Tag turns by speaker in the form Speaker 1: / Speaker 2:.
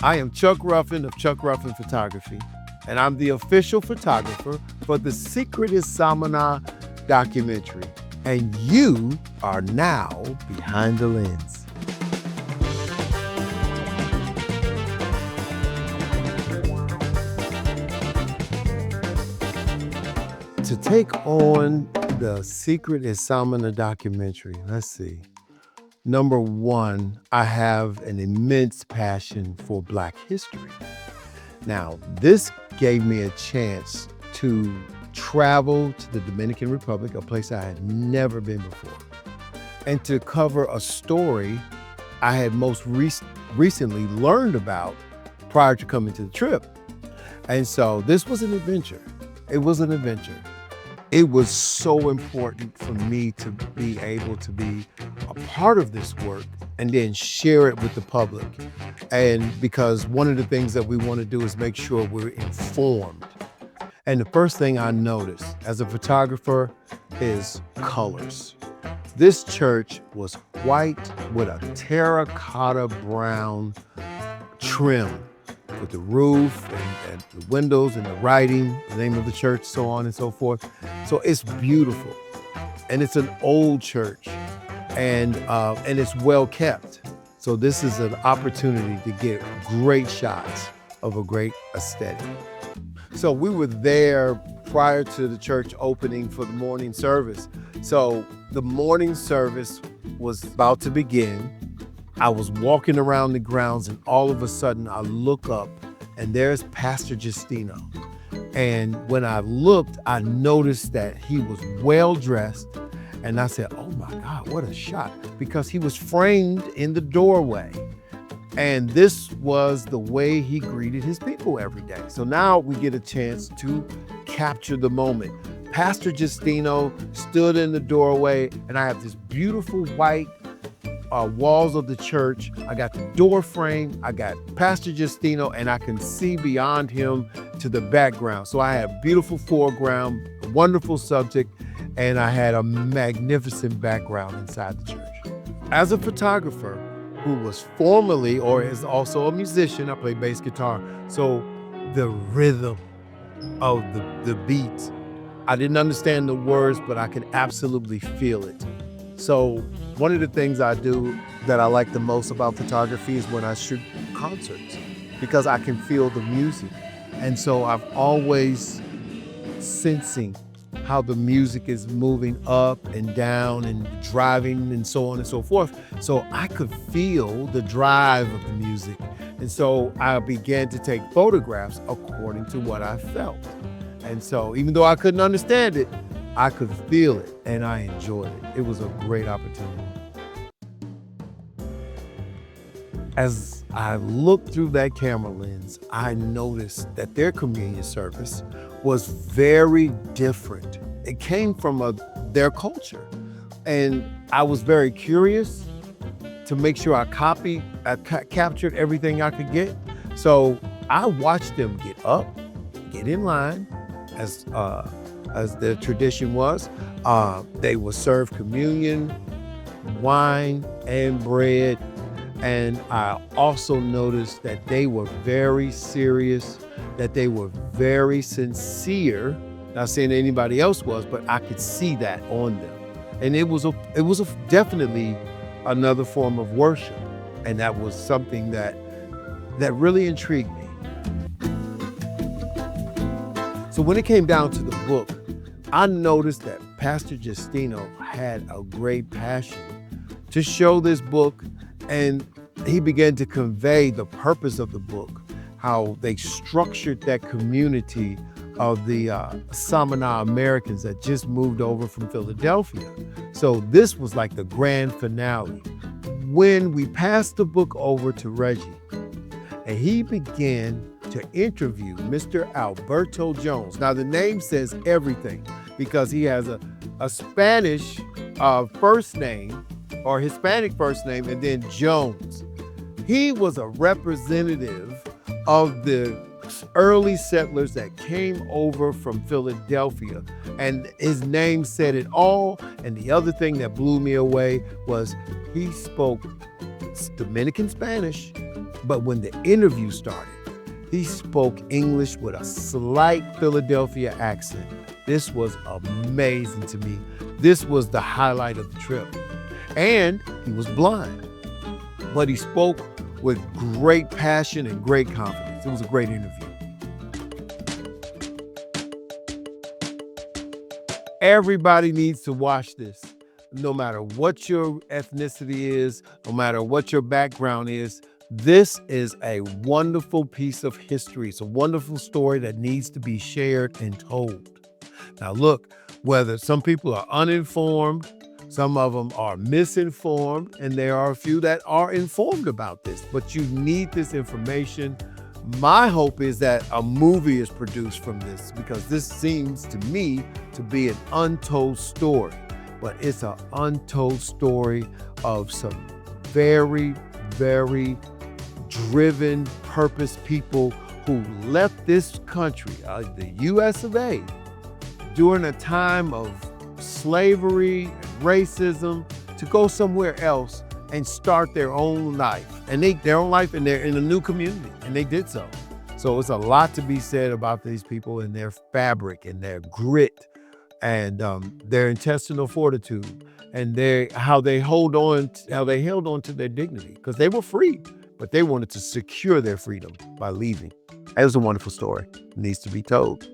Speaker 1: I am Chuck Ruffin of Chuck Ruffin Photography, and I'm the official photographer for the Secret of Samaná documentary. And you are now behind the lens. To take on the Secret of Samaná documentary, let's see. Number one, I have an immense passion for Black history. Now, this gave me a chance to travel to the Dominican Republic, a place I had never been before, and to cover a story I had most recently learned about prior to coming to the trip. And so this was an adventure. It was an adventure. It was so important for me to be able to be a part of this work and then share it with the public. And because one of the things that we want to do is make sure we're informed. And the first thing I noticed as a photographer is colors. This church was white with a terracotta brown trim, with the roof and the windows and the writing, the name of the church, so on and so forth. So it's beautiful, and it's an old church, and it's well kept. So this is an opportunity to get great shots of a great aesthetic. So we were there prior to the church opening for the morning service. So the morning service was about to begin. I was walking around the grounds, and all of a sudden I look up and there's Pastor Justino. And when I looked, I noticed that he was well dressed, and I said, oh my God, what a shot, because he was framed in the doorway. And this was the way he greeted his people every day. So now we get a chance to capture the moment. Pastor Justino stood in the doorway, and I have this beautiful white walls of the church. I got the door frame, I got Pastor Justino, and I can see beyond him to the background. So I had a beautiful foreground, a wonderful subject, and I had a magnificent background inside the church. As a photographer who was formerly, or is also a musician, I play bass guitar, so the rhythm of the beats, I didn't understand the words, but I could absolutely feel it. So one of the things I do that I like the most about photography is when I shoot concerts, because I can feel the music. And so I've always sensing how the music is moving up and down and driving and so on and so forth. So I could feel the drive of the music. And so I began to take photographs according to what I felt. And so even though I couldn't understand it, I could feel it, and I enjoyed it. It was a great opportunity. As I looked through that camera lens, I noticed that their communion service was very different. It came from their culture. And I was very curious to make sure I captured everything I could get. So I watched them get up, get in line, as the tradition was. They would serve communion, wine, and bread. And I also noticed that they were very serious, that they were very sincere. Not saying anybody else was, but I could see that on them. And it was definitely another form of worship. And that was something that really intrigued me. So when it came down to the book, I noticed that Pastor Justino had a great passion to show this book, and he began to convey the purpose of the book, how they structured that community of the Samaná Americans that just moved over from Philadelphia. So this was like the grand finale. When we passed the book over to Reggie, and he began to interview Mr. Alberto Jones. Now the name says everything, because he has a Spanish first name, or Hispanic first name, and then Jones. He was a representative of the early settlers that came over from Philadelphia, and his name said it all. And the other thing that blew me away was he spoke Dominican Spanish, but when the interview started, he spoke English with a slight Philadelphia accent. This was amazing to me. This was the highlight of the trip. And he was blind, but he spoke with great passion and great confidence. It was a great interview. Everybody needs to watch this. No matter what your ethnicity is, no matter what your background is, this is a wonderful piece of history. It's a wonderful story that needs to be shared and told. Now look, whether some people are uninformed, some of them are misinformed, and there are a few that are informed about this, but you need this information. My hope is that a movie is produced from this, because this seems to me to be an untold story, but it's an untold story of some very, very driven, purpose people who left this country, the US of A, during a time of slavery and racism, to go somewhere else and start their own life. And their own life, and they're in a new community, and they did so. So it's a lot to be said about these people and their fabric and their grit and their intestinal fortitude and how they held on to their dignity, because they were free, but they wanted to secure their freedom by leaving. It was a wonderful story. It needs to be told.